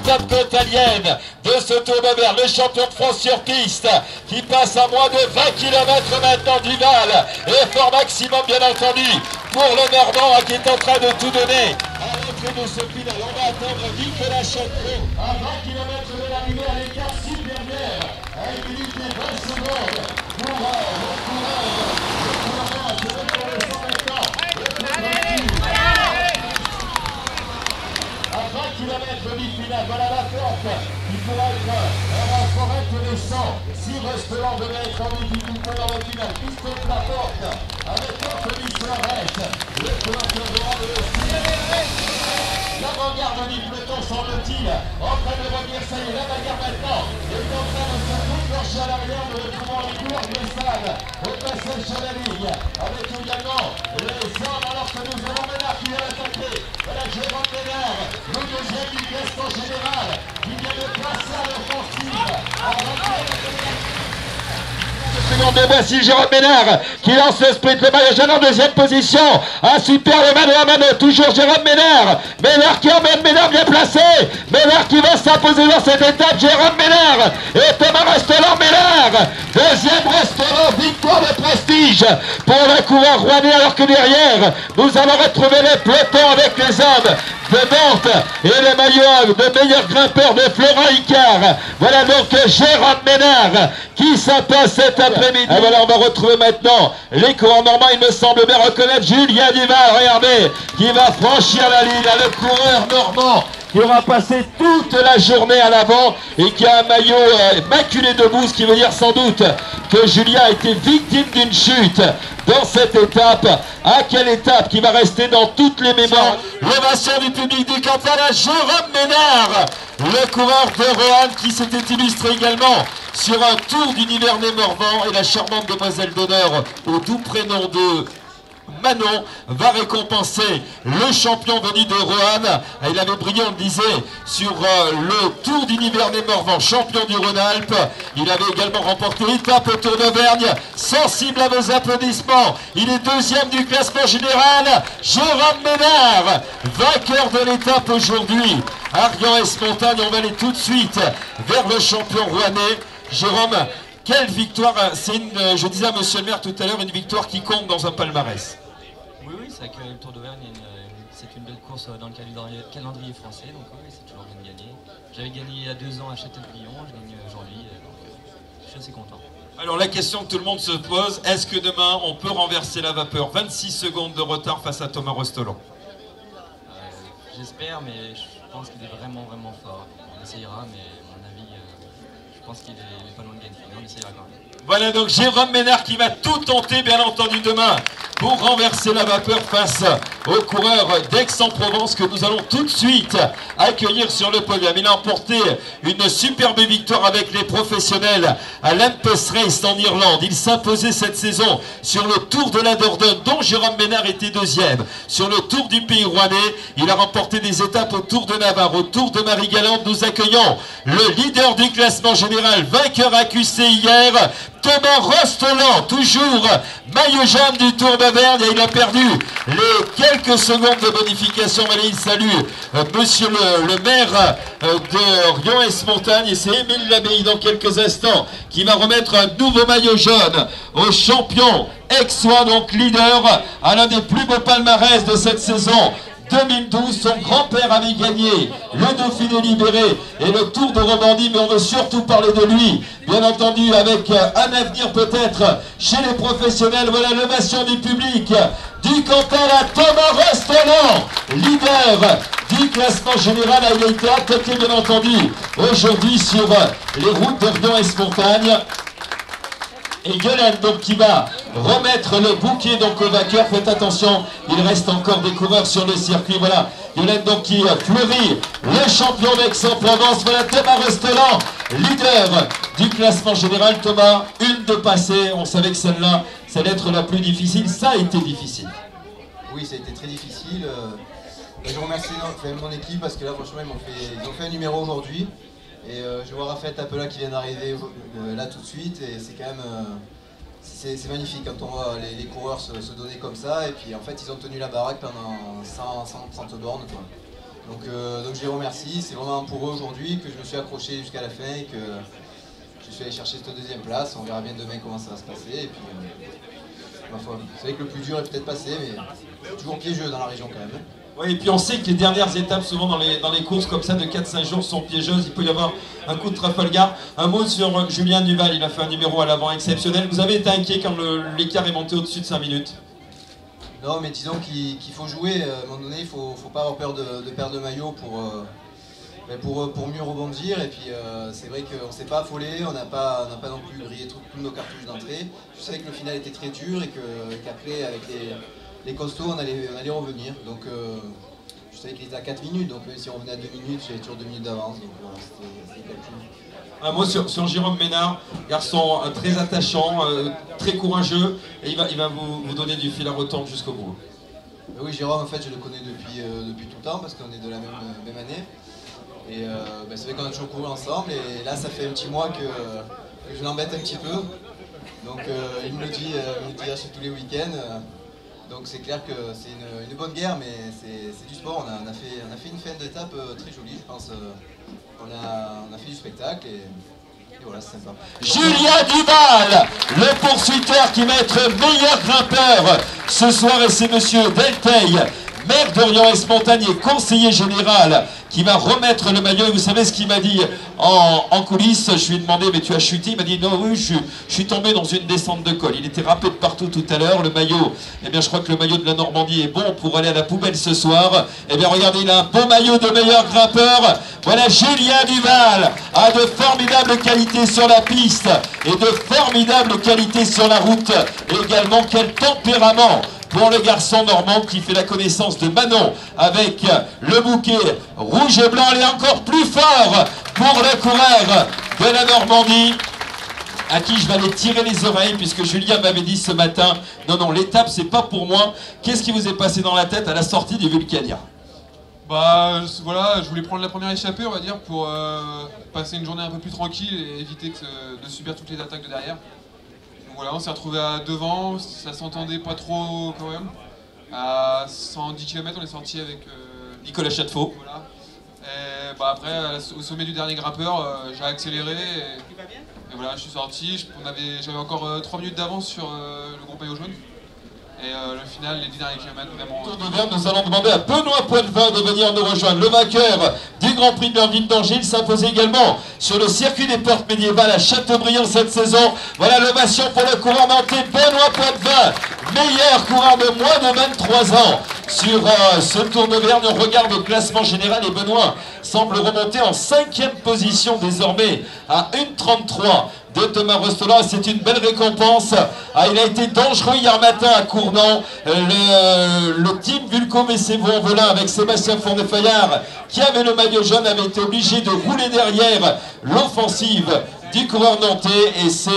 étape côtalienne de ce Tour d'Auvergne, le champion de France sur piste, qui passe à moins de 20 km maintenant du Val, effort maximum bien entendu pour le Normand qui est en train de tout donner. À l'entrée de ce final, on va attendre Nicolas Chantreau à 20 km de l'arrivée à l'écart supérieur, à 1 minute et 20 secondes pour le demi-finale, voilà la porte qui pourrait être un fort intéressant si Restaurant devait être en difficulté dans la finale. Christophe Laporte avec Anthony Soares, le commentateur de l'avant-garde du peloton semble-t-il en train de revenir, ça y est, la bagarre maintenant est en train de se déclencher à l'arrière de retrouvant les coureurs de stade au passage sur la ligne avec également les hommes alors que nous avons Ménard qui vient attaquer. Voilà Jérôme Ménard, le deuxième du classement général qui vient de passer à l'offensive seconde de Voici Jérôme Ménard qui lance le sprint, le maillot jaune en deuxième position, un superbe mano à mano, toujours Jérôme Ménard, Ménard qui emmène Ménard bien placé, Ménard qui va s'imposer dans cette étape, Jérôme Ménard et Thomas Restaurant Ménard, deuxième Restaurant, victoire de prestige pour le coureur rouennais, alors que derrière nous allons retrouver les pelotons avec les hommes de Nantes et le maillot de meilleur grimpeur de Florent Icard. Voilà donc Jérôme Ménard qui s'impose cet après-midi. Et voilà, on va retrouver maintenant les coureurs normands. Il me semble bien reconnaître Julien Duval, regardez, qui va franchir la ligne, le coureur normand qui aura passé toute la journée à l'avant et qui a un maillot maculé de boue, ce qui veut dire sans doute que Julien a été victime d'une chute dans cette étape. À quelle étape qui va rester dans toutes les mémoires? L'ovation du public du Cantal à Jérôme Ménard, le coureur de Roanne qui s'était illustré également sur un tour d'univers Morvan, et la charmante demoiselle d'honneur au doux prénom de Manon va récompenser le champion venu de Roanne. Il avait brillé, on le disait, sur le Tour d'univers des Morvan, champion du Rhône-Alpes. Il avait également remporté l'étape au Tour d'Auvergne. Sensible à vos applaudissements, il est deuxième du classement général. Jérôme Ménard, vainqueur de l'étape aujourd'hui. Argan-Esmontagne, on va aller tout de suite vers le champion rouennais. Jérôme, quelle victoire, c'est je disais à monsieur le maire tout à l'heure, une victoire qui compte dans un palmarès. Oui, c'est vrai que le Tour d'Auvergne, c'est une belle course dans le calendrier français, donc oui, c'est toujours bien de gagner. J'avais gagné il y a 2 ans à Châtel-Brion, je gagne aujourd'hui, donc je suis assez content. Alors la question que tout le monde se pose, est-ce que demain on peut renverser la vapeur? 26 secondes de retard face à Thomas Restaurant. J'espère, mais je pense qu'il est vraiment fort. On essayera, mais à mon avis, je pense qu'il est pas loin de gagner, mais on essayera quand même. Voilà donc Jérôme Ménard qui va tout tenter, bien entendu, demain pour renverser la vapeur face aux coureurs d'Aix-en-Provence que nous allons tout de suite accueillir sur le podium. Il a emporté une superbe victoire avec les professionnels à l'Empes Race en Irlande. Il s'imposait cette saison sur le Tour de la Dordogne, dont Jérôme Ménard était deuxième. Sur le Tour du Pays Rouennais, il a remporté des étapes au Tour de Navarre, au Tour de Marie-Galante. Nous accueillons le leader du classement général, vainqueur accusé hier, Thomas Restaurant, toujours maillot jaune du Tour d'Auvergne, et il a perdu les quelques secondes de bonification. Allez, il salue monsieur le maire de Rion-Esmontagne, et c'est Émile Labbaye dans quelques instants qui va remettre un nouveau maillot jaune au champion aixois, donc leader à l'un des plus beaux palmarès de cette saison 2012, son grand-père avait gagné le Dauphiné libéré et le Tour de Romandie, mais on veut surtout parler de lui, bien entendu, avec un avenir peut-être chez les professionnels. Voilà l'ovation du public du Cantal à Thomas Restaurant, leader du classement général. Il a été attaqué, bien entendu, aujourd'hui sur les routes de Rion-Esmontagne. Et Yolande donc qui va remettre le bouquet donc au vainqueur. Faites attention, il reste encore des coureurs sur le circuit. Voilà, Yolande donc qui fleurit le champion d'Aix-en-Provence. Voilà Thomas Restaurant, leader du classement général. Thomas, une de passée, on savait que celle-là, ça allait être la plus difficile. Ça a été difficile. Oui, ça a été très difficile. Je remercie mon équipe parce que là franchement ils ont fait un numéro aujourd'hui. Et je vois Raphaël Tapela qui vient d'arriver là tout de suite, et c'est quand même c'est magnifique quand on voit les coureurs se donner comme ça. Et puis en fait ils ont tenu la baraque pendant 130 bornes, quoi. Donc je les remercie, c'est vraiment pour eux aujourd'hui que je me suis accroché jusqu'à la fin et que je suis allé chercher cette deuxième place. On verra bien demain comment ça va se passer. Et puis, ma foi, c'est vrai que le plus dur est peut-être passé, mais toujours piégeux dans la région quand même. Oui, et puis on sait que les dernières étapes, souvent dans les courses comme ça de 4-5 jours, sont piégeuses. Il peut y avoir un coup de Trafalgar. Un mot sur Julien Duval, il a fait un numéro à l'avant exceptionnel. Vous avez été inquiet quand l'écart est monté au-dessus de 5 minutes? Non, mais disons qu'il faut jouer. À un moment donné, il ne faut pas avoir peur de perdre le maillot pour mieux rebondir. Et puis c'est vrai qu'on ne s'est pas affolé, on n'a pas non plus grillé toutes nos cartouches d'entrée. Je savais que le final était très dur et qu'après, avec les costauds, on allait revenir. Donc je savais qu'il était à 4 minutes, donc même si on revenait à 2 minutes, j'avais toujours 2 minutes d'avance. Donc voilà, c'était calcul. Un mot sur Jérôme Ménard, garçon très attachant, très courageux, et il va vous donner du fil à retordre jusqu'au bout. Oui, Jérôme, en fait, je le connais depuis tout le temps, parce qu'on est de la même année. Et c'est vrai qu'on a toujours couru ensemble, et là, ça fait un petit mois que je l'embête un petit peu. Donc il me le dit tous les week-ends. Donc c'est clair que c'est une bonne guerre, mais c'est du sport. On a fait une fin d'étape très jolie, je pense. On a fait du spectacle et voilà, c'est sympa. Julien Duval, le poursuiteur qui va être meilleur grimpeur ce soir, et c'est monsieur Delteil, maire d'Orient-Esmontagne et conseiller général, qui va remettre le maillot. Et vous savez ce qu'il m'a dit en coulisses? Je lui ai demandé, mais tu as chuté? Il m'a dit, non, oui, je suis tombé dans une descente de col. Il était râpé de partout tout à l'heure. Le maillot, eh bien, je crois que le maillot de la Normandie est bon pour aller à la poubelle ce soir. Eh bien, regardez, il a un beau maillot de meilleur grimpeur. Voilà, Julien Duval a de formidables qualités sur la piste et de formidables qualités sur la route. Et également, quel tempérament pour le garçon normand qui fait la connaissance de Manon avec le bouquet rouge et blanc. Elle est encore plus fort pour le coureur de la Normandie, à qui je vais aller tirer les oreilles, puisque Julien m'avait dit ce matin, non, l'étape c'est pas pour moi. Qu'est-ce qui vous est passé dans la tête à la sortie du Vulcania? Bah voilà, je voulais prendre la première échappée, on va dire, pour passer une journée un peu plus tranquille et éviter de subir toutes les attaques de derrière. Voilà, on s'est retrouvé à devant, ça s'entendait pas trop quand même. À 110 km, on est sorti avec Nicolas Château. Voilà. Et après, au sommet du dernier grimpeur, j'ai accéléré et voilà, je suis sorti. J'avais encore 3 minutes d'avance sur le groupe maillot jaune. Et le final, les 10 derniers kilomètres, vraiment... Tour d'Auvergne, nous allons demander à Benoît Poitvin de venir nous rejoindre. Le vainqueur du Grand Prix de Merville d'Angers s'imposait également sur le circuit des portes médiévales à Châteaubriand cette saison. Voilà l'ovation pour le coureur nantais Benoît Poitvin, meilleur coureur de moins de 23 ans. Sur ce Tour d'Auvergne, on regarde le classement général et Benoît semble remonter en 5e position désormais à 1,33 de Thomas Restola. C'est une belle récompense. Il a été dangereux hier matin à Cournant. Le team Vulco Messevaux en Velin avec Sébastien Fournet-Fayard, qui avait le maillot jaune, avait été obligé de rouler derrière l'offensive du coureur nantais, et c'est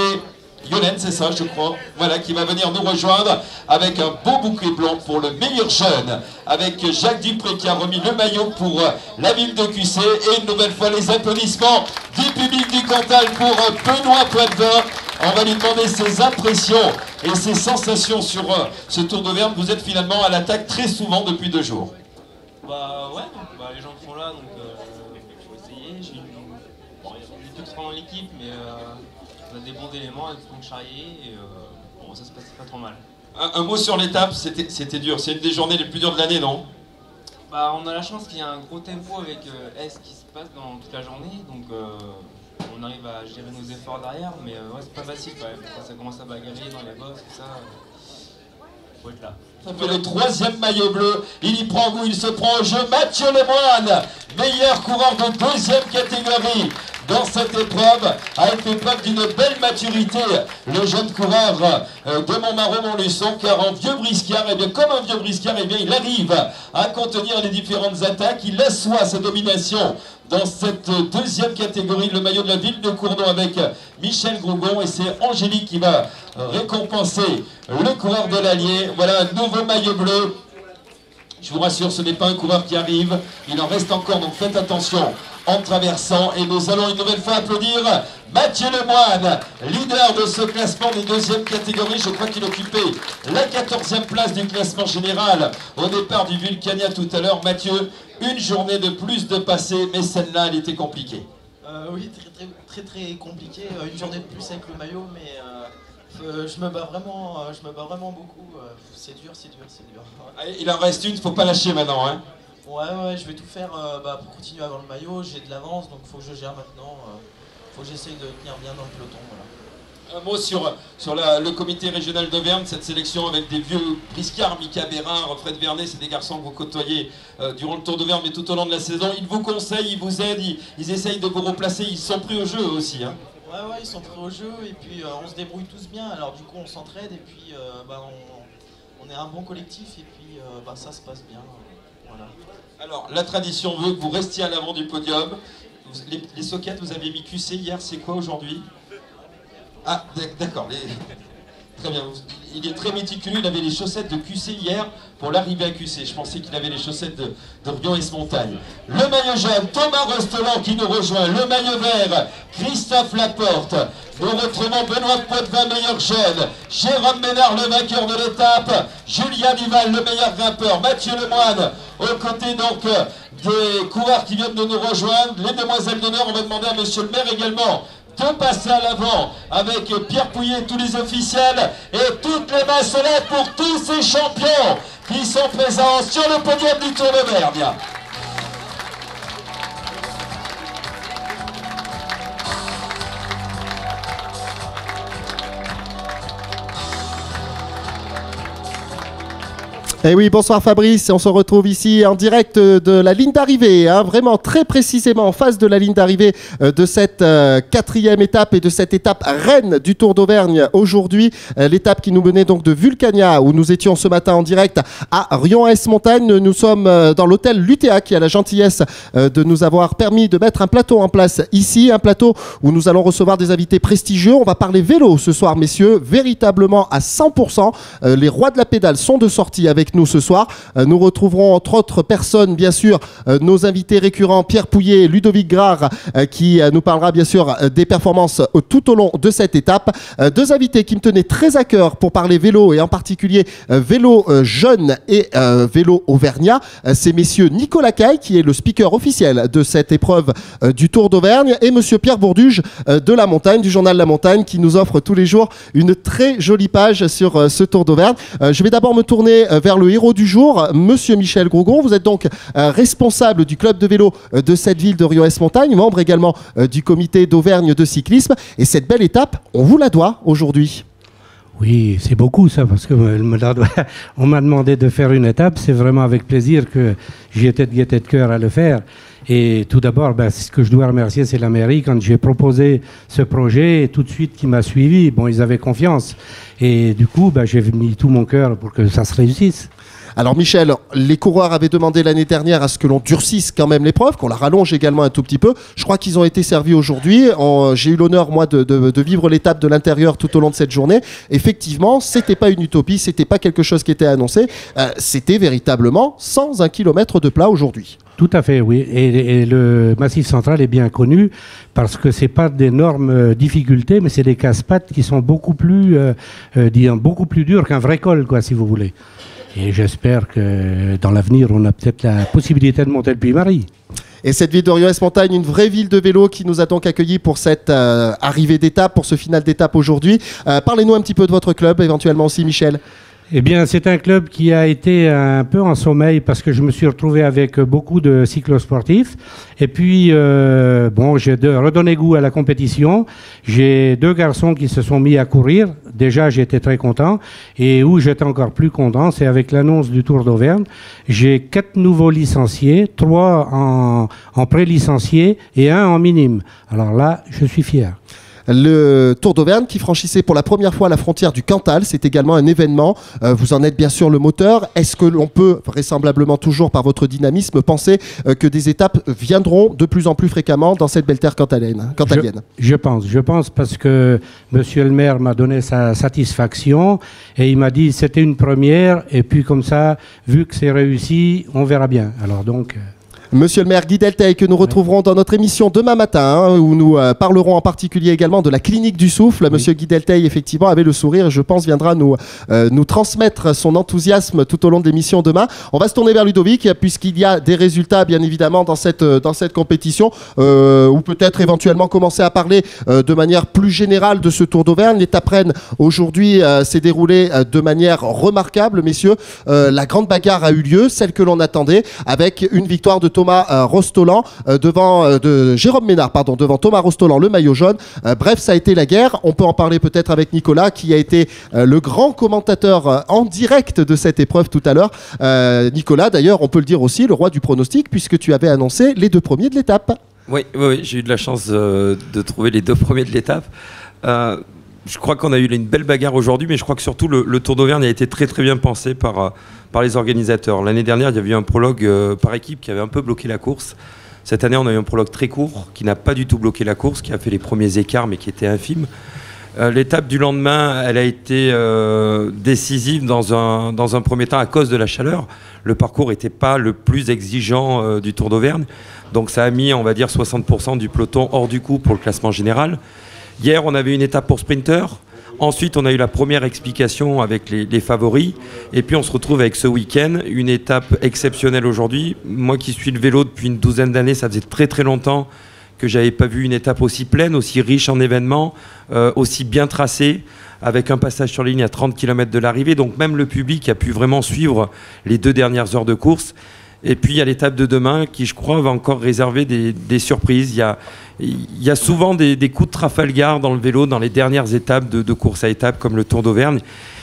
Yolène, c'est ça je crois, voilà, qui va venir nous rejoindre avec un beau bouquet blanc pour le meilleur jeune, avec Jacques Dupré qui a remis le maillot pour la ville de QC, et une nouvelle fois les applaudissements du public du Cantal pour Benoît Poitvin. On va lui demander ses impressions et ses sensations sur ce Tour d'Auvergne. Vous êtes finalement à l'attaque très souvent depuis 2 jours. Bah ouais, les gens sont là, donc il faut essayer. On est tous dans l'équipe, mais on a des bons éléments, des bons charriers, et ça se passe pas trop mal. Un mot sur l'étape, c'était dur. C'est une des journées les plus dures de l'année, non? Bah on a la chance qu'il y a un gros tempo avec S qui se passe dans toute la journée, donc on arrive à gérer nos efforts derrière, mais ouais, c'est pas facile quand même. Quand ça commence à bagarrer dans les bosses, tout ça, faut être là. Ça fait le 3e maillot bleu, il y prend goût, il se prend au jeu. Mathieu Lemoine, meilleur coureur de 2e catégorie dans cette épreuve, a fait preuve d'une belle maturité, le jeune coureur de Montmarault-Montluçon, car en vieux briscard, et bien comme un vieux briscard, et bien il arrive à contenir les différentes attaques, il assoit sa domination dans cette 2e catégorie, le maillot de la ville de Cournon avec Michel Grougon, et c'est Angélique qui va récompenser le coureur de l'Allier. Voilà un nouveau maillot bleu. Je vous rassure, ce n'est pas un coureur qui arrive, il en reste encore, donc faites attention en traversant. Et nous allons une nouvelle fois applaudir Mathieu Lemoine, leader de ce classement des deuxièmes catégories. Je crois qu'il occupait la 14e place du classement général au départ du Vulcania tout à l'heure. Mathieu, une journée de plus de passé, mais celle-là, elle était compliquée. Oui, très compliqué. Une journée de plus avec le maillot, mais je me bats vraiment beaucoup. C'est dur. Allez, il en reste une, faut pas lâcher maintenant. Hein. Ouais, je vais tout faire pour continuer avant le maillot. J'ai de l'avance, donc il faut que je gère maintenant. Faut que j'essaye de tenir bien dans le peloton. Voilà. Un mot sur le comité régional d'Auvergne, cette sélection avec des vieux briscards, Mika Bérard, Fred Vernet, c'est des garçons que vous côtoyez durant le Tour d'Auvergne, mais tout au long de la saison. Ils vous conseillent, ils vous aident, ils essayent de vous replacer, ils sont pris au jeu aussi. Hein. Ouais, ils sont pris au jeu, et puis on se débrouille tous bien, alors du coup on s'entraide, et puis on est un bon collectif, et puis ça se passe bien. Voilà. Alors, la tradition veut que vous restiez à l'avant du podium. Les sockets, vous avez mis QC hier, c'est quoi aujourd'hui? Ah, d'accord. Très bien. Il est très méticuleux. Il avait les chaussettes de QC hier pour l'arrivée à QC. Je pensais qu'il avait les chaussettes de Rion-Montagne. Le maillot jaune, Thomas Rostelan qui nous rejoint. Le maillot vert, Christophe Laporte. Nous retrouvons Benoît Poitvin, meilleur jeune. Jérôme Ménard, le vainqueur de l'étape. Julien Duval, le meilleur grimpeur. Mathieu Lemoine, aux côtés donc des coureurs qui viennent de nous rejoindre. Les demoiselles d'honneur, on va demander à monsieur le maire également de passer à l'avant avec Pierre Pouillet, tous les officiels et toutes les mains se lèvent pour tous ces champions qui sont présents sur le podium du Tour d'Auvergne. Eh oui, bonsoir Fabrice, on se retrouve ici en direct de la ligne d'arrivée, hein, vraiment très précisément en face de la ligne d'arrivée de cette quatrième étape et de cette étape reine du Tour d'Auvergne aujourd'hui, l'étape qui nous menait donc de Vulcania où nous étions ce matin en direct à Rion-Montagne. Nous sommes dans l'hôtel Lutea qui a la gentillesse de nous avoir permis de mettre un plateau en place ici, un plateau où nous allons recevoir des invités prestigieux. On va parler vélo ce soir messieurs, véritablement à 100%, les rois de la pédale sont de sortie avec nous ce soir. Nous retrouverons entre autres personnes, bien sûr, nos invités récurrents, Pierre Pouillet, Ludovic Grard, qui nous parlera bien sûr des performances tout au long de cette étape. Deux invités qui me tenaient très à cœur pour parler vélo et en particulier vélo jeune et vélo auvergnat. C'est messieurs Nicolas Caille, qui est le speaker officiel de cette épreuve du Tour d'Auvergne, et monsieur Pierre Bourduge de La Montagne, du journal La Montagne, qui nous offre tous les jours une très jolie page sur ce Tour d'Auvergne. Je vais d'abord me tourner vers le héros du jour, monsieur Michel Grougon. Vous êtes donc responsable du club de vélo de cette ville de Rion-Montagne, membre également du comité d'Auvergne de cyclisme. Et cette belle étape, on vous la doit aujourd'hui. Oui, c'est beaucoup ça, parce que on m'a demandé de faire une étape. C'est vraiment avec plaisir que j'y étais de gaieté de cœur à le faire. Et tout d'abord, ce que je dois remercier, c'est la mairie. Quand j'ai proposé ce projet, tout de suite, qui m'a suivi, bon, ils avaient confiance. Et du coup, j'ai mis tout mon cœur pour que ça se réussisse. Alors Michel, les coureurs avaient demandé l'année dernière à ce que l'on durcisse quand même l'épreuve, qu'on la rallonge également un tout petit peu. Je crois qu'ils ont été servis aujourd'hui. J'ai eu l'honneur, moi, de vivre l'étape de l'intérieur tout au long de cette journée. Effectivement, c'était pas une utopie, c'était pas quelque chose qui était annoncé. C'était véritablement 101 km de plat aujourd'hui. Tout à fait, oui. Et le Massif Central est bien connu parce que c'est pas d'énormes difficultés, mais c'est des casse-pattes qui sont beaucoup plus durs qu'un vrai col, quoi, si vous voulez. Et j'espère que dans l'avenir, on a peut-être la possibilité de monter le Puy-Marie. Et cette ville de Rion-Montagne, une vraie ville de vélo qui nous a donc accueillis pour cette arrivée d'étape, pour ce final d'étape aujourd'hui. Parlez-nous un petit peu de votre club, éventuellement aussi, Michel. Eh bien, c'est un club qui a été un peu en sommeil parce que je me suis retrouvé avec beaucoup de cyclosportifs. Et puis, j'ai redonné goût à la compétition. J'ai deux garçons qui se sont mis à courir. Déjà, j'étais très content. Et où j'étais encore plus content, c'est avec l'annonce du Tour d'Auvergne. J'ai 4 nouveaux licenciés, 3 en pré-licenciés et 1 en minime. Alors là, je suis fier. Le Tour d'Auvergne qui franchissait pour la première fois la frontière du Cantal, c'est également un événement. Vous en êtes bien sûr le moteur. Est-ce que l'on peut, vraisemblablement toujours par votre dynamisme, penser que des étapes viendront de plus en plus fréquemment dans cette belle terre cantalienne? Je pense parce que monsieur le maire m'a donné sa satisfaction et il m'a dit c'était une première et puis comme ça, vu que c'est réussi, on verra bien. Alors donc... Monsieur le maire Guy Delteil, que nous retrouverons dans notre émission demain matin, hein, où nous parlerons en particulier également de la clinique du souffle. Oui. Monsieur Guy Delteil, effectivement, avait le sourire et je pense viendra nous transmettre son enthousiasme tout au long de l'émission demain. On va se tourner vers Ludovic, puisqu'il y a des résultats, bien évidemment, dans cette compétition, ou peut-être éventuellement commencer à parler de manière plus générale de ce Tour d'Auvergne. L'étape Rennes, aujourd'hui, s'est déroulée de manière remarquable, messieurs. La grande bagarre a eu lieu, celle que l'on attendait, avec une victoire de Thomas Rostolan de Jérôme Ménard, devant Thomas Rostolan, le maillot jaune. Bref, ça a été la guerre. On peut en parler peut-être avec Nicolas, qui a été le grand commentateur en direct de cette épreuve tout à l'heure. Nicolas, d'ailleurs, on peut le dire aussi, le roi du pronostic, puisque tu avais annoncé les 2 premiers de l'étape. Oui, j'ai eu de la chance de trouver les 2 premiers de l'étape. Je crois qu'on a eu une belle bagarre aujourd'hui, mais je crois que surtout le Tour d'Auvergne a été très très bien pensé par les organisateurs. L'année dernière, il y avait eu un prologue par équipe qui avait un peu bloqué la course. Cette année, on a eu un prologue très court qui n'a pas du tout bloqué la course, qui a fait les premiers écarts mais qui était infime. L'étape du lendemain, elle a été décisive dans un premier temps à cause de la chaleur. Le parcours n'était pas le plus exigeant du Tour d'Auvergne. Donc ça a mis, on va dire, 60% du peloton hors du coup pour le classement général. Hier, on avait une étape pour sprinters. Ensuite, on a eu la première explication avec les favoris. Et puis, on se retrouve avec ce week-end, une étape exceptionnelle aujourd'hui. Moi qui suis le vélo depuis une douzaine d'années, ça faisait très très longtemps que j'avais pas vu une étape aussi pleine, aussi riche en événements, aussi bien tracée, avec un passage sur ligne à 30 km de l'arrivée. Donc même le public a pu vraiment suivre les 2 dernières heures de course. Et puis il y a l'étape de demain qui, je crois, va encore réserver des surprises. Il y a souvent des coups de Trafalgar dans le vélo dans les dernières étapes de course à étapes comme le Tour d'Auvergne.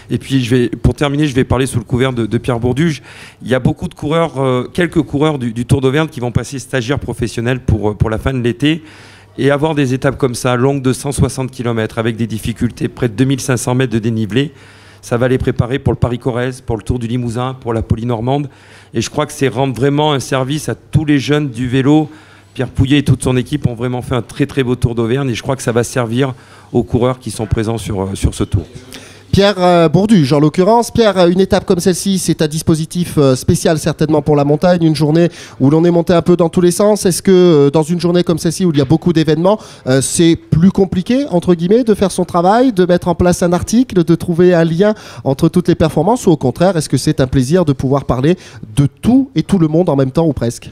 Et puis pour terminer, je vais parler sous le couvert de Pierre Bourduge. Il y a beaucoup de coureurs, quelques coureurs du Tour d'Auvergne qui vont passer stagiaires professionnels pour la fin de l'été. Et avoir des étapes comme ça, longues de 160 km, avec des difficultés, près de 2500 mètres de dénivelé, ça va les préparer pour le Paris-Corrèze, pour le Tour du Limousin, pour la Polynormande. Et je crois que c'est rendre vraiment un service à tous les jeunes du vélo. Pierre Pouillet et toute son équipe ont vraiment fait un très très beau Tour d'Auvergne et je crois que ça va servir aux coureurs qui sont présents sur ce tour. Pierre Bourduge, en l'occurrence. Pierre, une étape comme celle-ci, c'est un dispositif spécial certainement pour la montagne, une journée où l'on est monté un peu dans tous les sens. Est-ce que dans une journée comme celle-ci où il y a beaucoup d'événements, c'est plus compliqué, entre guillemets, de faire son travail, de mettre en place un article, de trouver un lien entre toutes les performances, ou au contraire, est-ce que c'est un plaisir de pouvoir parler de tout et tout le monde en même temps ou presque ?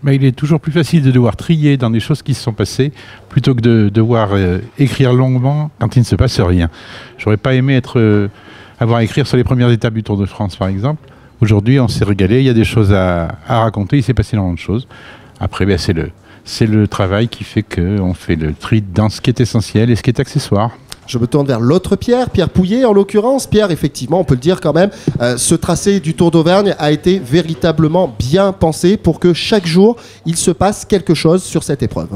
Mais il est toujours plus facile de devoir trier dans des choses qui se sont passées plutôt que de devoir écrire longuement quand il ne se passe rien. J'aurais pas aimé avoir à écrire sur les premières étapes du Tour de France, par exemple. Aujourd'hui, on s'est régalé, il y a des choses à raconter, il s'est passé énormément de choses. Après, c'est le travail qui fait qu'on fait le tri dans ce qui est essentiel et ce qui est accessoire. Je me tourne vers l'autre Pierre, Pierre Pouillet en l'occurrence. Pierre, effectivement, on peut le dire quand même, ce tracé du Tour d'Auvergne a été véritablement bien pensé pour que chaque jour, il se passe quelque chose sur cette épreuve.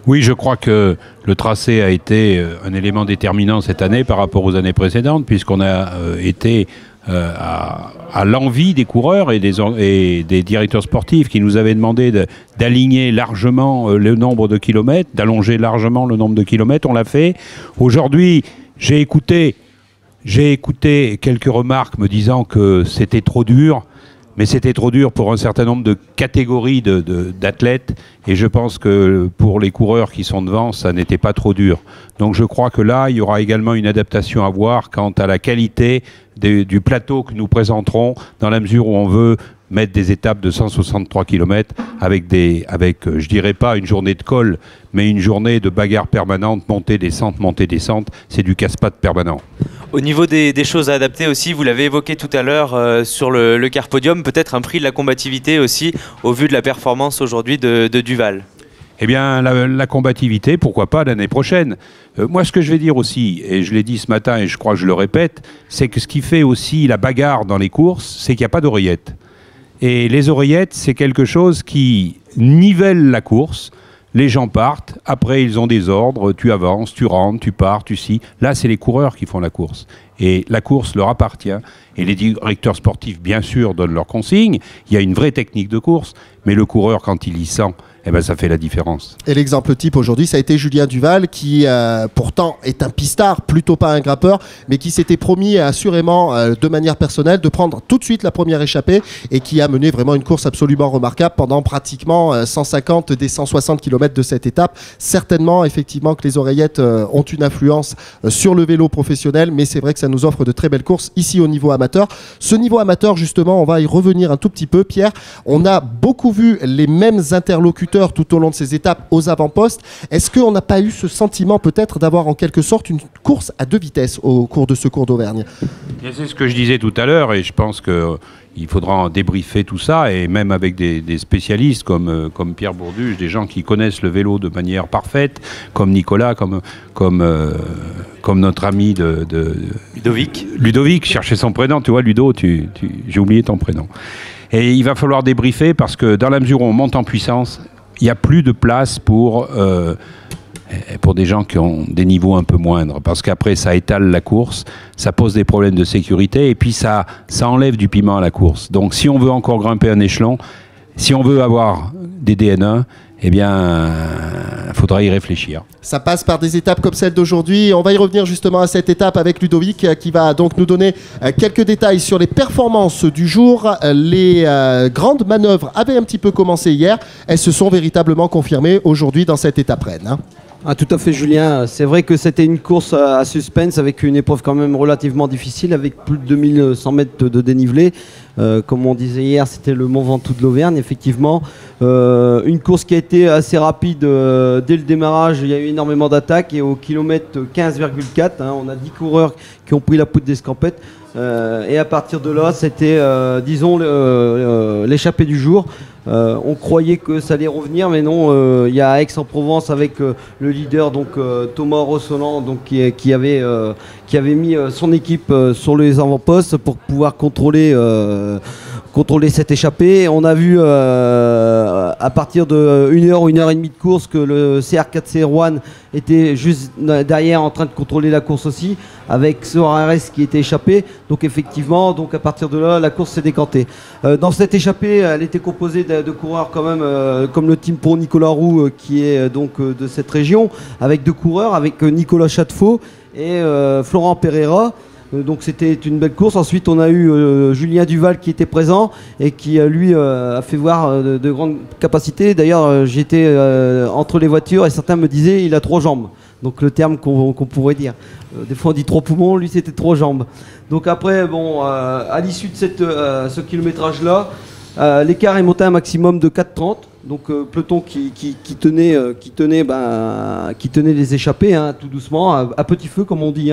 Oui, je crois que le tracé a été un élément déterminant cette année par rapport aux années précédentes, puisqu'on a été à l'envie des coureurs et des directeurs sportifs qui nous avaient demandé d'aligner largement le nombre de kilomètres, d'allonger largement le nombre de kilomètres. On l'a fait. Aujourd'hui, j'ai écouté quelques remarques me disant que c'était trop dur. Mais c'était trop dur pour un certain nombre de catégories d'athlètes et je pense que pour les coureurs qui sont devant, ça n'était pas trop dur. Donc je crois que là, il y aura également une adaptation à voir quant à la qualité du plateau que nous présenterons dans la mesure où on veut mettre des étapes de 163 km avec, je dirais pas une journée de col, mais une journée de bagarre permanente, montée, descente, c'est du casse-pattes permanent. Au niveau des choses à adapter aussi, vous l'avez évoqué tout à l'heure sur le Carpodium, peut-être un prix de la combativité aussi, au vu de la performance aujourd'hui de Duval. Eh bien, la combativité, pourquoi pas l'année prochaine. Moi, ce que je vais dire aussi, et je l'ai dit ce matin et je crois que je le répète, c'est que ce qui fait aussi la bagarre dans les courses, c'est qu'il n'y a pas d'oreillettes. Et les oreillettes, c'est quelque chose qui nivelle la course. Les gens partent, après ils ont des ordres, tu avances, tu rentres, tu pars, tu scies. Là, c'est les coureurs qui font la course. Et la course leur appartient. Et les directeurs sportifs, bien sûr, donnent leurs consignes. Il y a une vraie technique de course. Mais le coureur, quand il y sent eh ben, ça fait la différence. Et l'exemple type aujourd'hui, ça a été Julien Duval qui pourtant est un pistard, plutôt pas un grimpeur, mais qui s'était promis assurément de manière personnelle de prendre tout de suite la première échappée et qui a mené vraiment une course absolument remarquable pendant pratiquement 150 des 160 km de cette étape. Certainement, effectivement, que les oreillettes ont une influence sur le vélo professionnel, mais c'est vrai que ça nous offre de très belles courses ici au niveau amateur. Ce niveau amateur, justement, on va y revenir un tout petit peu. Pierre, on a beaucoup vu les mêmes interlocuteurs tout au long de ces étapes aux avant-postes. Est-ce qu'on n'a pas eu ce sentiment peut-être d'avoir en quelque sorte une course à deux vitesses au cours de ce Cours d'Auvergne? C'est ce que je disais tout à l'heure et je pense qu'il faudra en débriefer tout ça et même avec des spécialistes comme Pierre Bourduche, des gens qui connaissent le vélo de manière parfaite, comme Nicolas, comme notre ami de Ludovic. Ludovic, cherchez son prénom, tu vois Ludo, j'ai oublié ton prénom. Et il va falloir débriefer parce que dans la mesure où on monte en puissance, il n'y a plus de place pour des gens qui ont des niveaux un peu moindres. Parce qu'après, ça étale la course, ça pose des problèmes de sécurité et puis ça enlève du piment à la course. Donc si on veut encore grimper un échelon, si on veut avoir des DN1, eh bien, il faudra y réfléchir. Ça passe par des étapes comme celle d'aujourd'hui. On va y revenir justement à cette étape avec Ludovic qui va donc nous donner quelques détails sur les performances du jour. Les grandes manœuvres avaient un petit peu commencé hier. Elles se sont véritablement confirmées aujourd'hui dans cette étape Rennes. Hein. Ah, tout à fait, Julien. C'est vrai que c'était une course à suspense avec une épreuve quand même relativement difficile avec plus de 2100 mètres de dénivelé. Comme on disait hier, c'était le Mont Ventoux de l'Auvergne, effectivement. Une course qui a été assez rapide dès le démarrage. Il y a eu énormément d'attaques et au kilomètre 15,4, on a 10 coureurs qui ont pris la poudre d'escampette. Et à partir de là, c'était, disons, l'échappée du jour. On croyait que ça allait revenir, mais non. Il y a Aix-en-Provence avec le leader, donc Thomas Rossolan, donc qui avait mis son équipe sur les avant-postes pour pouvoir contrôler cette échappée. On a vu à partir de 1 heure ou 1 heure et demie de course que le CR4C Rouen était juste derrière en train de contrôler la course aussi, avec Soares qui était échappé. Donc effectivement, à partir de là, la course s'est décantée. Dans cette échappée, elle était composée de coureurs quand même, comme le Team Pro Nicolas Roux, qui est donc de cette région, avec 2 coureurs, avec Nicolas Chatefaux et Florent Pereira. Donc c'était une belle course. Ensuite on a eu Julien Duval qui était présent et qui lui a fait voir de grandes capacités. D'ailleurs j'étais entre les voitures et certains me disaient il a 3 jambes. Donc le terme qu'on pourrait dire. Des fois on dit 3 poumons, lui c'était 3 jambes. Donc après à l'issue de ce kilométrage là, l'écart est monté à un maximum de 4,30. Donc peloton qui tenait les échappées tout doucement, à petit feu comme on dit.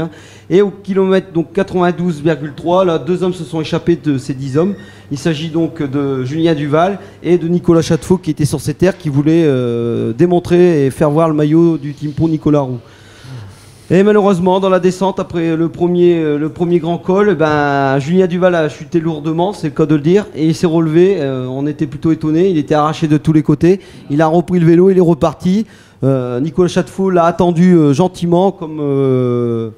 Et au kilomètre donc 92,3, là 2 hommes se sont échappés de ces 10 hommes. Il s'agit donc de Julien Duval et de Nicolas Chatefaux qui était sur ces terres, qui voulait démontrer et faire voir le maillot du Team Pro Nicolas Roux. Et malheureusement, dans la descente, après le premier grand col, Julien Duval a chuté lourdement, c'est le cas de le dire, et il s'est relevé. On était plutôt étonnés, il était arraché de tous les côtés. Il a repris le vélo, il est reparti. Nicolas Chatefaux l'a attendu gentiment comme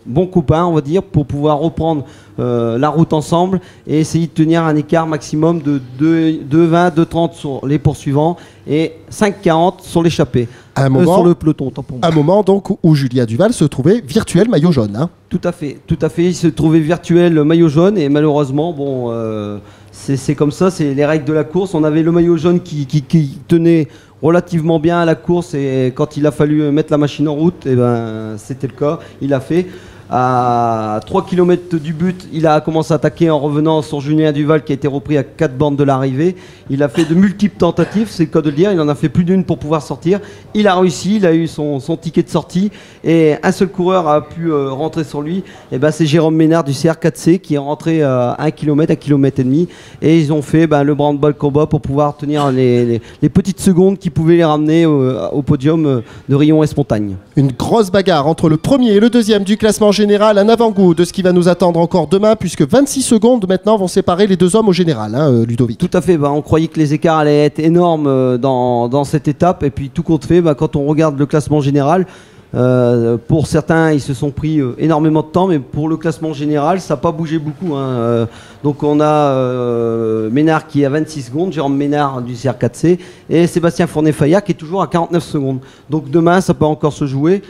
bon copain, on va dire, pour pouvoir reprendre la route ensemble et essayer de tenir un écart maximum de 2,20, 2,30 sur les poursuivants et 5,40 sur l'échappée. Sur le peloton, tant pour moi. Un moment donc où Julien Duval se trouvait virtuel maillot jaune. Hein. Tout à fait. Il se trouvait virtuel maillot jaune et malheureusement, c'est comme ça, c'est les règles de la course. On avait le maillot jaune qui tenait relativement bien à la course et quand il a fallu mettre la machine en route, c'était le cas, il l'a fait. À 3 km du but, il a commencé à attaquer en revenant sur Julien Duval qui a été repris à 4 bornes de l'arrivée. Il a fait de multiples tentatives, c'est le cas de le dire, il en a fait plus d'une pour pouvoir sortir. Il a réussi, il a eu son ticket de sortie et un seul coureur a pu rentrer sur lui. Et c'est Jérôme Ménard du CR4C qui est rentré à 1 km, 1,5 km et ils ont fait le branle-ball combat pour pouvoir tenir les petites secondes qui pouvaient les ramener au podium de Rion-Espontagne. Une grosse bagarre entre le premier et le deuxième du classement général, un avant-goût de ce qui va nous attendre encore demain, puisque 26 secondes maintenant vont séparer les 2 hommes au général, Ludovic. Tout à fait, on croyait que les écarts allaient être énormes dans cette étape, et puis tout compte fait, quand on regarde le classement général, Pour certains, ils se sont pris énormément de temps, mais pour le classement général, ça n'a pas bougé beaucoup. Hein. Donc on a Ménard qui est à 26 secondes, Jérôme Ménard du CR4C, et Sébastien Fournet-Fayat qui est toujours à 49 secondes. Donc demain, ça peut encore se jouer,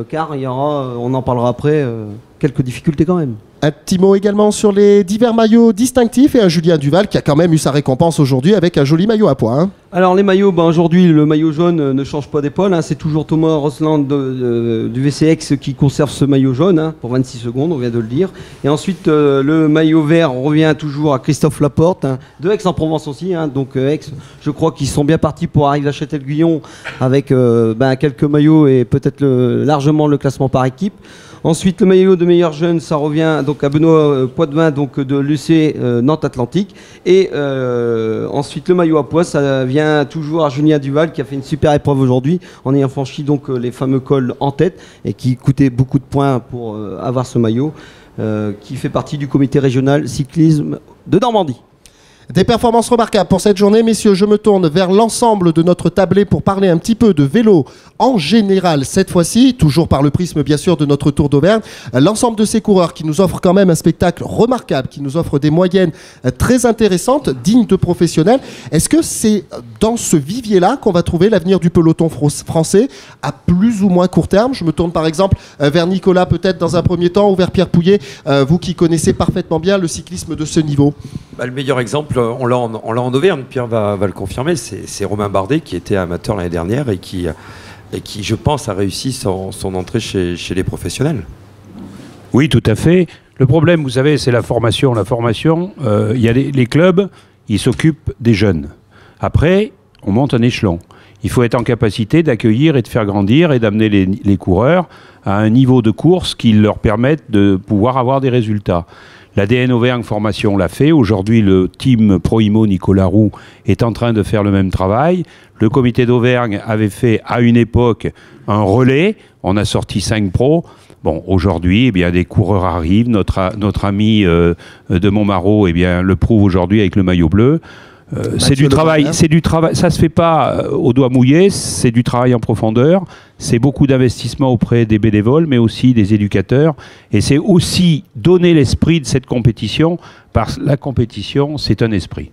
car il y aura, on en parlera après, quelques difficultés quand même. Un petit mot également sur les divers maillots distinctifs et un Julien Duval qui a quand même eu sa récompense aujourd'hui avec un joli maillot à pois. Hein. Alors les maillots, aujourd'hui le maillot jaune ne change pas d'épaule, hein. C'est toujours Thomas Rosland du VCX qui conserve ce maillot jaune, hein, pour 26 secondes, on vient de le dire. Et ensuite le maillot vert, on revient toujours à Christophe Laporte, hein, de Aix-en-Provence aussi, hein. Donc Aix, je crois qu'ils sont bien partis pour arriver à Châtel-Guyon avec quelques maillots et peut-être largement le classement par équipe. Ensuite, le maillot de meilleur jeune, ça revient donc à Benoît Poitvin, donc de l'UC Nantes Atlantique. Et ensuite, le maillot à pois, ça vient toujours à Julien Duval qui a fait une super épreuve aujourd'hui en ayant franchi donc les fameux cols en tête et qui coûtait beaucoup de points pour avoir ce maillot, qui fait partie du comité régional cyclisme de Normandie. Des performances remarquables pour cette journée, messieurs. Je me tourne vers l'ensemble de notre tablé pour parler un petit peu de vélo en général cette fois-ci, toujours par le prisme bien sûr de notre Tour d'Auvergne. L'ensemble de ces coureurs qui nous offrent quand même un spectacle remarquable, qui nous offrent des moyennes très intéressantes, dignes de professionnels. Est-ce que c'est dans ce vivier-là qu'on va trouver l'avenir du peloton français à plus ou moins court terme? Je me tourne par exemple vers Nicolas peut-être dans un premier temps ou vers Pierre Pouillet, vous qui connaissez parfaitement bien le cyclisme de ce niveau. Le meilleur exemple, on l'a en Auvergne, Pierre va le confirmer, c'est Romain Bardet qui était amateur l'année dernière et qui, je pense, a réussi son entrée chez les professionnels. Oui, tout à fait. Le problème, vous savez, c'est la formation. La formation, il y a les clubs, ils s'occupent des jeunes. Après, on monte un échelon. Il faut être en capacité d'accueillir et de faire grandir et d'amener les coureurs à un niveau de course qui leur permette de pouvoir avoir des résultats. L'ADN Auvergne Formation l'a fait. Aujourd'hui, le team Proimo Nicolas Roux est en train de faire le même travail. Le comité d'Auvergne avait fait à une époque un relais. On a sorti 5 pros. Bon, aujourd'hui, eh bien, des coureurs arrivent. Notre ami de Montmarault, eh bien, le prouve aujourd'hui avec le maillot bleu. C'est du travail, ça se fait pas au doigt mouillé, c'est du travail en profondeur, c'est beaucoup d'investissement auprès des bénévoles, mais aussi des éducateurs, et c'est aussi donner l'esprit de cette compétition, parce que la compétition, c'est un esprit.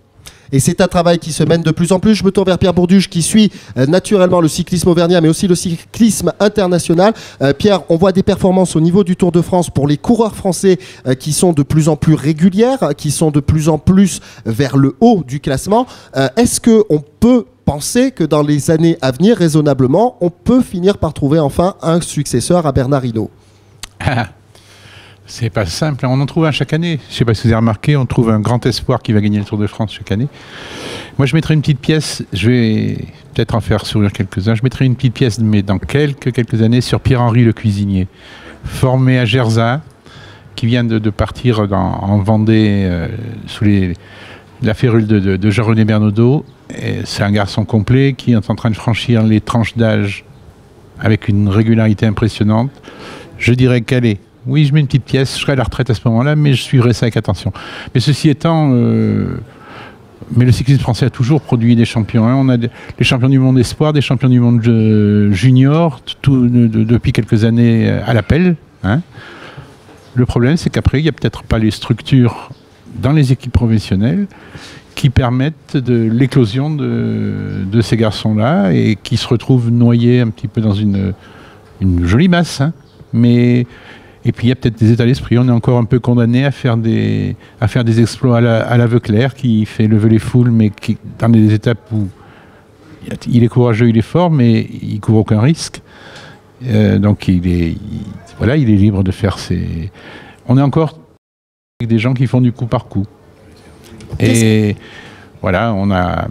Et c'est un travail qui se mène de plus en plus. Je me tourne vers Pierre Bourduge qui suit naturellement le cyclisme auvergnat mais aussi le cyclisme international. Pierre, on voit des performances au niveau du Tour de France pour les coureurs français qui sont de plus en plus régulières, qui sont de plus en plus vers le haut du classement. Est-ce qu'on peut penser que dans les années à venir, raisonnablement, on peut finir par trouver enfin un successeur à Bernard Hinault? C'est pas simple, on en trouve un chaque année. Je ne sais pas si vous avez remarqué, on trouve un grand espoir qui va gagner le Tour de France chaque année. Moi, je mettrai une petite pièce, je vais peut-être en faire sourire quelques-uns, je mettrai une petite pièce, mais dans quelques années, sur Pierre-Henri le cuisinier, formé à Gerzat, qui vient de partir en Vendée sous la férule de Jean-René Bernaudot. C'est un garçon complet qui est en train de franchir les tranches d'âge avec une régularité impressionnante. Je dirais qu'elle est. Oui, je mets une petite pièce, je serai à la retraite à ce moment-là, mais je suivrai ça avec attention. Mais ceci étant, mais le cyclisme français a toujours produit des champions. Hein. On a les champions du monde espoir, des champions du monde junior, depuis quelques années à l'appel. Hein. Le problème, c'est qu'après, il n'y a peut-être pas les structures dans les équipes professionnelles qui permettent de l'éclosion de ces garçons-là et qui se retrouvent noyés un petit peu dans une jolie masse. Hein. Et puis il y a peut-être des états d'esprit. On est encore un peu condamné à faire des exploits à la Veuclair qui fait lever les foules, mais qui, dans des étapes où il est courageux, il est fort, mais il ne court aucun risque. Donc il est libre de faire ses... On est encore avec des gens qui font du coup par coup. Et voilà,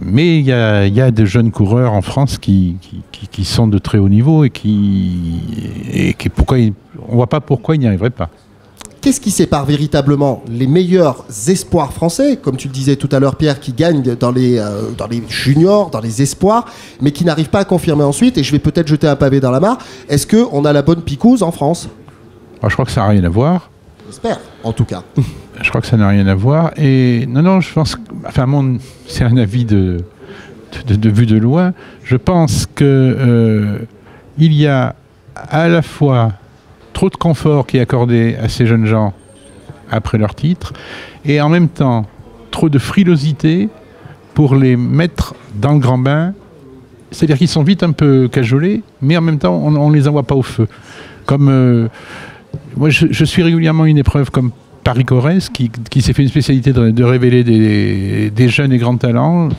mais il y a de jeunes coureurs en France qui sont de très haut niveau et on ne voit pas pourquoi ils n'y arriveraient pas. Qu'est-ce qui sépare véritablement les meilleurs espoirs français, comme tu le disais tout à l'heure Pierre, qui gagnent dans les juniors, dans les espoirs, mais qui n'arrivent pas à confirmer ensuite, et je vais peut-être jeter un pavé dans la mare, est-ce qu'on a la bonne picouse en France? Je crois que ça n'a rien à voir. J'espère, en tout cas. Je crois que ça n'a rien à voir. Et non, je pense... c'est un avis de vue de loin. Je pense que il y a à la fois trop de confort qui est accordé à ces jeunes gens après leur titre, et en même temps trop de frilosité pour les mettre dans le grand bain. C'est-à-dire qu'ils sont vite un peu cajolés, mais en même temps on ne les envoie pas au feu. Comme moi je suis régulièrement une épreuve comme Paris-Corrèze qui s'est fait une spécialité de révéler des jeunes et grands talents.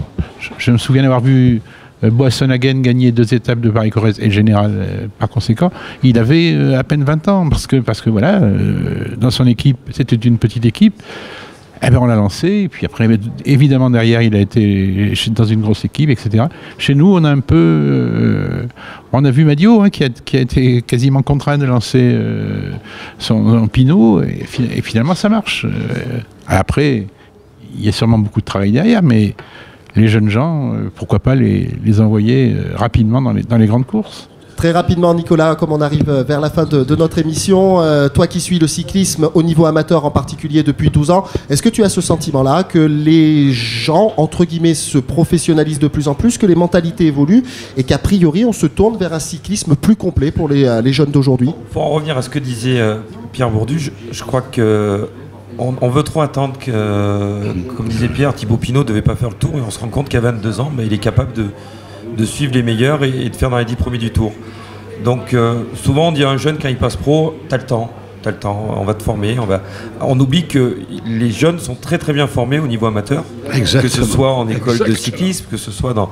Je me souviens d'avoir vu Boissonhagen gagner 2 étapes de Paris-Corrèze et le général par conséquent. Il avait à peine 20 ans parce que voilà, dans son équipe, c'était une petite équipe. Eh ben on l'a lancé, et puis après, évidemment, derrière, il a été dans une grosse équipe, etc. Chez nous, on a un peu... on a vu Madio, hein, qui a été quasiment contraint de lancer son Pinot, et finalement, ça marche. Après, il y a sûrement beaucoup de travail derrière, mais les jeunes gens, pourquoi pas les envoyer rapidement dans les grandes courses. Très rapidement, Nicolas, comme on arrive vers la fin de notre émission, toi qui suis le cyclisme au niveau amateur en particulier depuis 12 ans, est-ce que tu as ce sentiment-là que les gens, entre guillemets, se professionnalisent de plus en plus, que les mentalités évoluent et qu'a priori on se tourne vers un cyclisme plus complet pour les jeunes d'aujourd'hui? Pour en revenir à ce que disait Pierre Bourdu, je crois que on veut trop attendre que, comme disait Pierre, Thibaut Pinot ne devait pas faire le tour, et on se rend compte qu'à 22 ans, il est capable de suivre les meilleurs et de faire dans les 10 premiers du tour. Donc souvent on dit à un jeune quand il passe pro, t'as le temps, on va te former, on oublie que les jeunes sont très très bien formés au niveau amateur. Exactement. Que ce soit en école de cyclisme, que ce soit dans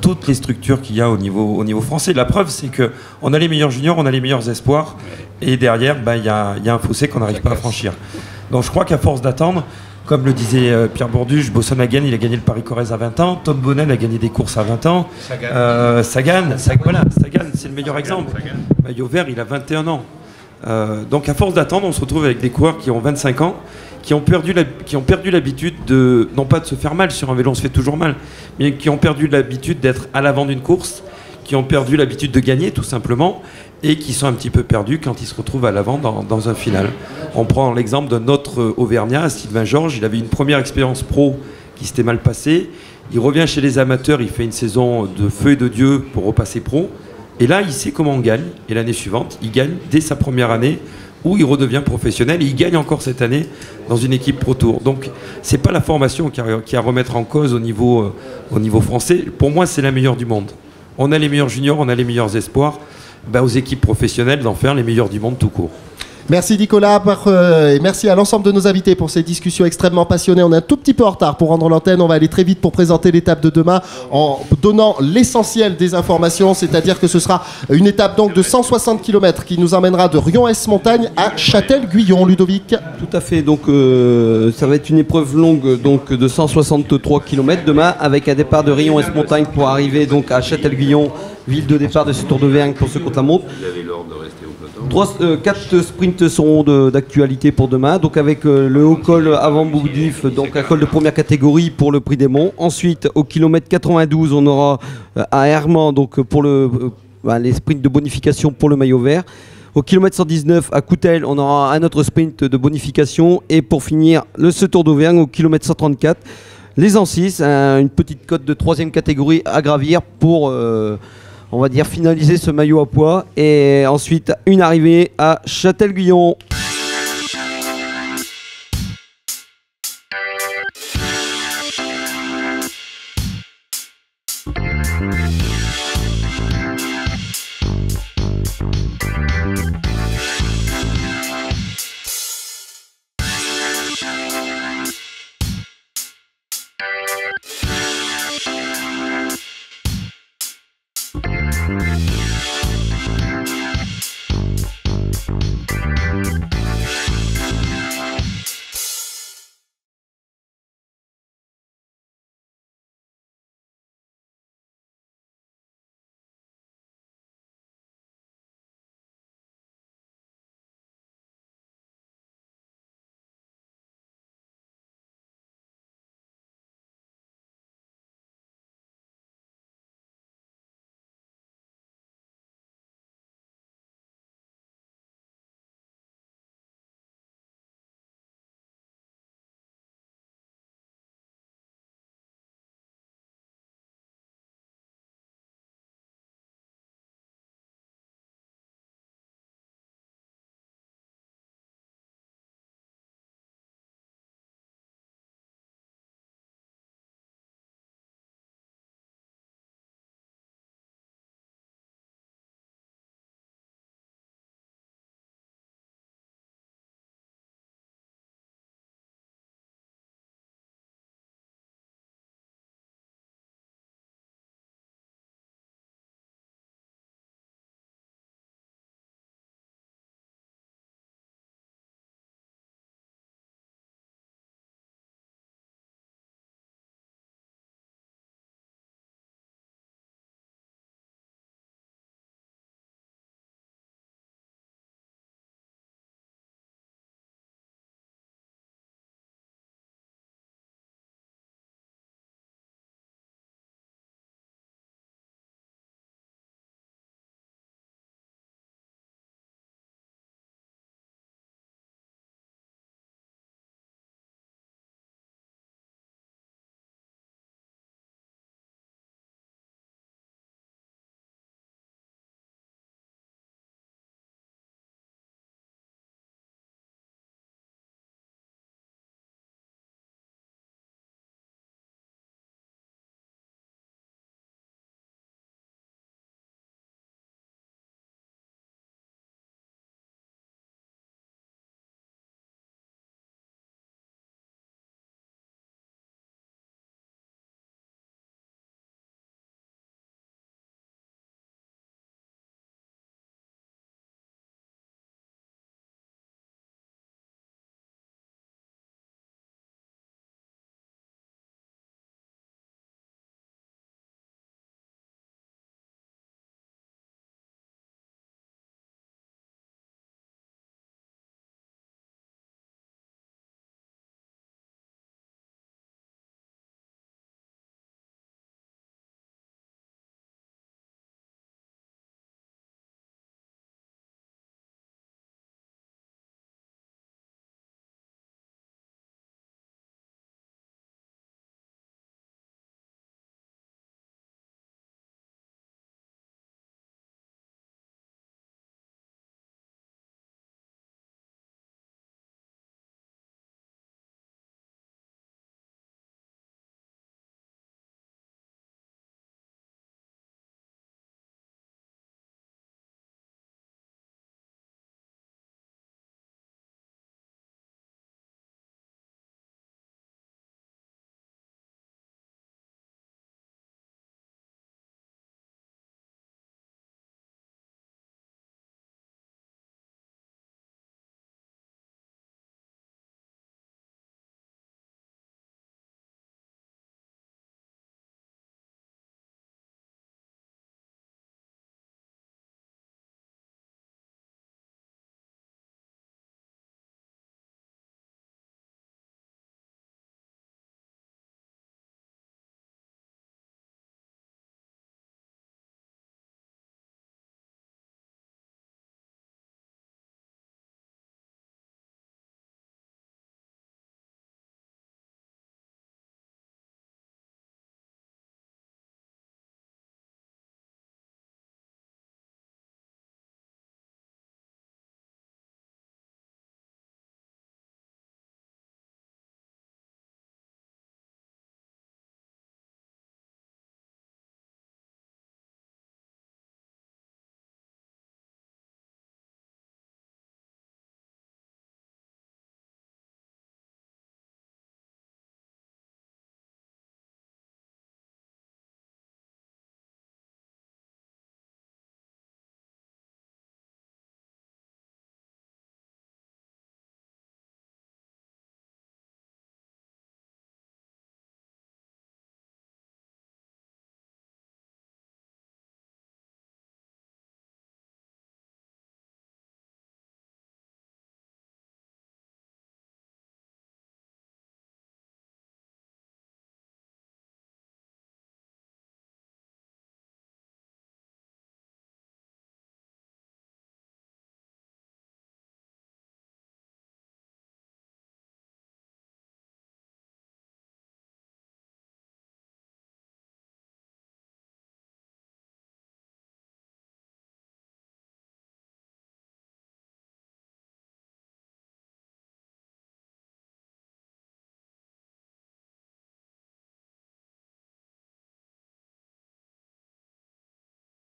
toutes les structures qu'il y a au niveau français. La preuve, c'est qu'on a les meilleurs juniors, on a les meilleurs espoirs, et derrière il y a un fossé qu'on n'arrive pas à franchir. Donc je crois qu'à force d'attendre, comme le disait Pierre Bourduche, Boissonhagen, il a gagné le Paris-Corrèze à 20 ans. Tom Bonnel a gagné des courses à 20 ans. Sagan, c'est le meilleur exemple. Maillot vert, il a 21 ans. Donc à force d'attendre, on se retrouve avec des coureurs qui ont 25 ans, qui ont perdu l'habitude non pas de se faire mal sur un vélo, on se fait toujours mal, mais qui ont perdu l'habitude d'être à l'avant d'une course, qui ont perdu l'habitude de gagner tout simplement, et qui sont un petit peu perdus quand ils se retrouvent à l'avant dans un final. On prend l'exemple d'un autre Auvergnat, Sylvain Georges. Il avait une première expérience pro qui s'était mal passée. Il revient chez les amateurs, il fait une saison de feu et de Dieu pour repasser pro. Et là, il sait comment on gagne. Et l'année suivante, il gagne dès sa première année où il redevient professionnel. Et il gagne encore cette année dans une équipe Pro Tour. Donc, c'est pas la formation qui a à remettre en cause au niveau français. Pour moi, c'est la meilleure du monde. On a les meilleurs juniors, on a les meilleurs espoirs. Aux équipes professionnelles d'en faire les meilleurs du monde tout court. Merci Nicolas, et merci à l'ensemble de nos invités pour ces discussions extrêmement passionnées. On est un tout petit peu en retard pour rendre l'antenne, on va aller très vite pour présenter l'étape de demain en donnant l'essentiel des informations, c'est-à-dire que ce sera une étape donc de 160 km qui nous emmènera de Rion-Est-Montagne à Châtel-Guyon, Ludovic. Tout à fait, donc ça va être une épreuve longue donc, de 163 km demain, avec un départ de Rion-Est-Montagne pour arriver donc à Châtel-Guyon, ville de départ de ce Tour d'Auvergne pour ceux contre la montre. 4 sprints seront d'actualité pour demain, donc avec le haut col avant Boudif, donc un col de première catégorie pour le Prix des Monts. Ensuite, au kilomètre 92, on aura à Hermans donc pour les sprints de bonification pour le maillot vert. Au kilomètre 119 à Coutel, on aura un autre sprint de bonification. Et pour finir, ce Tour d'Auvergne au kilomètre 134, les Ancis, une petite cote de 3e catégorie à gravir pour... on va dire finaliser ce maillot à poids, et ensuite une arrivée à Châtel-Guyon.